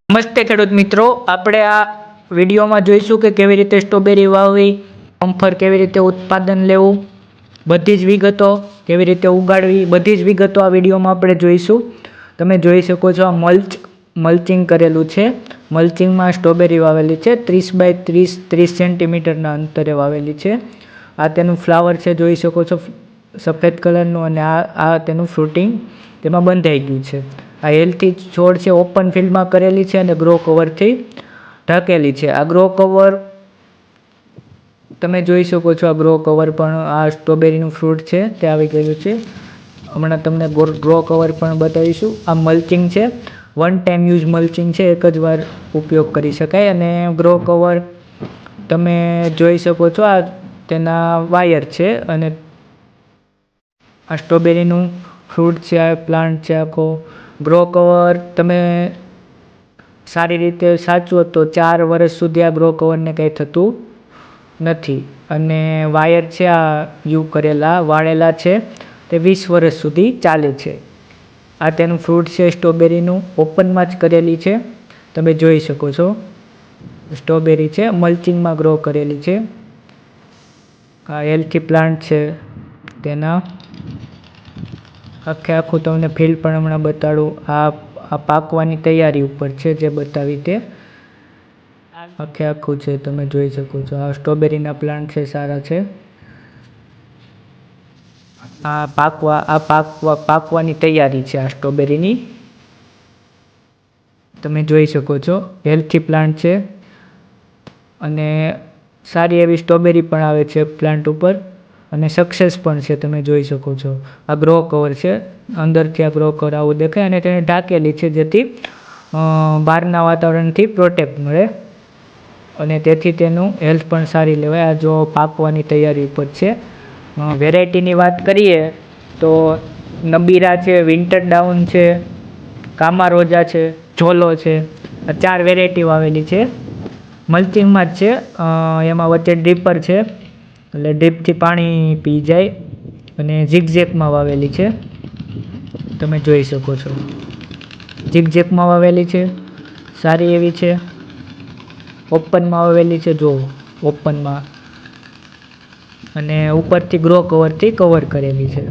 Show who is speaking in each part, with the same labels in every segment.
Speaker 1: નમસ્તે ખેડૂત મિત્રો, આપણે આ વિડીયોમાં જોઈશું કે કેવી રીતે સ્ટ્રોબેરી વાવવી, પંફર કેવી રીતે ઉત્પાદન લેવું, બધી જ વિગતો કેવી રીતે ઉગાડવી, બધી જ વિગતો આ વિડીયોમાં આપણે જોઈશું. તમે જોઈ શકો છો આ મલ્ચિંગ કરેલું છે. મલ્ચિંગમાં સ્ટ્રોબેરી વાવેલી છે 30 બાય 30 સેન્ટીમીટરના અંતરે વાવેલી છે. આ તેનું ફ્લાવર છે, જોઈ શકો છો સફેદ કલરનું, અને આ તેનું ફ્રૂટિંગ તેમાં બંધાઈ ગયું છે. આ હેલ્થી છોડ છે, ઓપન ફિલ્ડમાં કરેલી છે અને ગ્રો કવરથી ઢકેલી છે. આ ગ્રો કવર તમે જોઈ શકો છો. આ ગ્રો કવર પણ આ સ્ટ્રોબેરીનું ફ્રૂટ છે તે આવી ગયું છે. હમણાં તમને ગ્રો કવર પણ બતાવીશું. આ મલ્ચિંગ છે, વન ટાઈમ યુઝ મલ્ચિંગ છે, એક જ વાર ઉપયોગ કરી શકાય. અને ગ્રો કવર તમે જોઈ શકો છો, આ તેના વાયર છે અને આ સ્ટ્રોબેરીનું ફ્રૂટ છે, આ પ્લાન્ટ છે આખો. ગ્રો કવર તમે સારી રીતે સાચવો તો 4 વર્ષ સુધી આ ગ્રો કવરને કંઈ થતું નથી. અને વાયર છે આ વાળેલા છે તે 20 વર્ષ સુધી ચાલે છે. આ તેનું ફ્રૂટ છે સ્ટ્રોબેરીનું, ઓપનમાં જ કરેલી છે. તમે જોઈ શકો છો સ્ટ્રોબેરી છે, મલ્ચિંગમાં ગ્રો કરેલી છે. આ હેલ્થી પ્લાન્ટ છે તેના આખું તમને ફિલ્ડ પણ હમણાં બતાડું. આ પાકવાની તૈયારી ઉપર છે જે બતાવી તે આખું છે, તમે જોઈ શકો છો. આ સ્ટ્રોબેરીના પ્લાન્ટ છે, સારા છે. પાકવાની તૈયારી છે આ સ્ટ્રોબેરીની, તમે જોઈ શકો છો. હેલ્થી પ્લાન્ટ છે અને સારી એવી સ્ટ્રોબેરી પણ આવે છે પ્લાન્ટ ઉપર, અને સક્સેસ પણ છે, તમે જોઈ શકો છો. આ ગ્રો કવર છે, અંદરથી આ ગ્રો કવર આવું દેખાય, અને તેને ઢાંકેલી છે જેથી બહારના વાતાવરણથી પ્રોટેક્ટ મળે અને તેથી તેનું હેલ્થ પણ સારી લેવાય. આ જો પાકવાની તૈયારી ઉપર છે. વેરાયટીની વાત કરીએ તો નબીરા છે, વિન્ટર ડાઉન છે, કામારોજા છે, ઝોલો છે. આ 4 વેરાયટી વાવેલી છે. મલ્ચિંગમાં જ છે, એમાં વચ્ચે ડ્રીપર છે એટલે ડ્રીપથી પાણી પી જાય, અને ઝિગઝેગમાં વાવેલી છે, તમે જોઈ શકો છો. ઝિગઝેગમાં વાવેલી છે, સારી એવી છે. ઓપનમાં વાવેલી છે, જો ઓપનમાં, અને ઉપરથી ગ્રો કવરથી કવર કરેલી છે.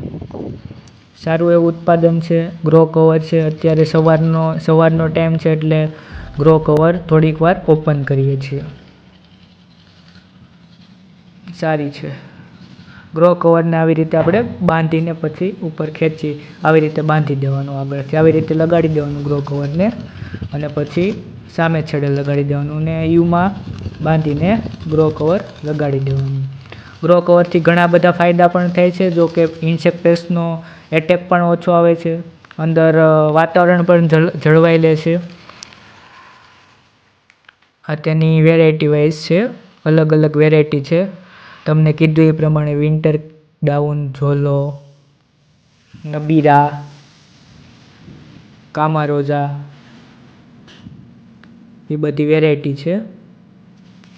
Speaker 1: સારું એવું ઉત્પાદન છે. ગ્રો કવર છે, અત્યારે સવારનો ટાઈમ છે એટલે ગ્રો કવર થોડીક વાર ઓપન કરીએ છીએ. સારી છે. ગ્રો કવરને આવી રીતે આપણે બાંધીને પછી ઉપર ખેંચી આવી રીતે બાંધી દેવાનું, આગળથી આવી રીતે લગાડી દેવાનું ગ્રો કવરને, અને પછી સામે છેડે લગાડી દેવાનું, અને યુમાં બાંધીને ગ્રો કવર લગાડી દેવાનું. ગ્રો કવરથી ઘણા બધા ફાયદા પણ થાય છે, જો કે ઇન્સેક્ટ પેસ્ટનો એટેક પણ ઓછો આવે છે, અંદર વાતાવરણ પણ જળવાઈ લે છે. આ તેની વેરાયટી વાઇઝ છે, અલગ અલગ વેરાયટી છે. તમને કીધું એ પ્રમાણે વિન્ટર ડાઉન, ઝોલો, નબીરા, કામારોજા, એ બધી વેરાયટી છે.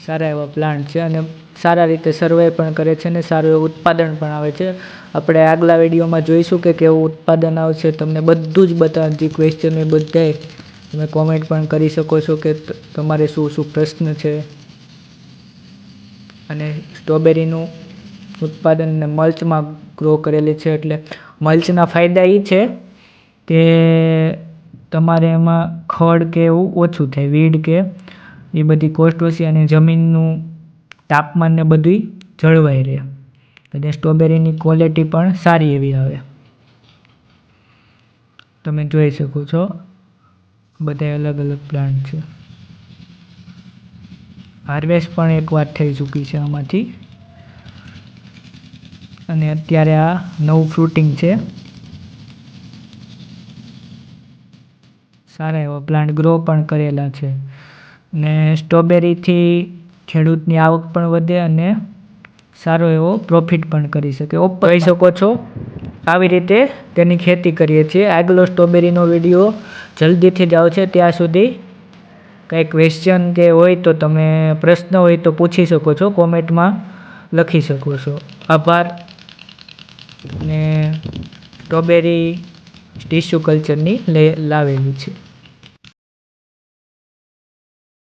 Speaker 1: સારા એવા પ્લાન્ટ છે અને સારા રીતે સર્વાઈવ પણ કરે છે અને સારું એવું ઉત્પાદન પણ આવે છે. આપણે આગલા વિડીયોમાં જોઈશું કે કેવું ઉત્પાદન આવશે. તમને બધું જ બતાવવાનું, ક્વેશ્ચન એ બધાય તમે કોમેન્ટ પણ કરી શકો છો કે તમારે શું પ્રશ્ન છે. અને સ્ટ્રોબેરીનું ઉત્પાદન મલ્ચમાં ગ્રો કરેલી છે, એટલે મલ્ચના ફાયદા એ છે કે તમારે એમાં ખડ કે એવું ઓછું થાય, વીડ કે એ બધી કોસ્ટ ઓછી, અને જમીનનું તાપમાન ને બધું જળવાઈ રહે, અને સ્ટ્રોબેરીની ક્વોલિટી પણ સારી એવી આવે. તમે જોઈ શકો છો બધા અલગ અલગ પ્લાન્ટ છે. હાર્વેસ્ટ પણ એકવાર થઈ ચૂકી છે આમાંથી, અને અત્યારે આ નવું ફ્રૂટિંગ છે. સારા એવા પ્લાન્ટ ગ્રો પણ કરેલા છે, ને સ્ટ્રોબેરીથી ખેડૂતની આવક પણ વધે અને સારો એવો પ્રોફિટ પણ કરી શકે. કહી શકો છો આવી રીતે તેની ખેતી કરીએ છીએ. આગલો સ્ટ્રોબેરીનો વિડીયો જલ્દીથી જ આવશે. ત્યાં સુધી કંઈ ક્વેશ્ચન કે હોય તો તમે પ્રશ્ન હોય તો પૂછી શકો છો, કોમેન્ટમાં લખી શકો છો. આભાર. ને સ્ટ્રોબેરી ટિશ્યુ કલ્ચરની લાવેલી છે.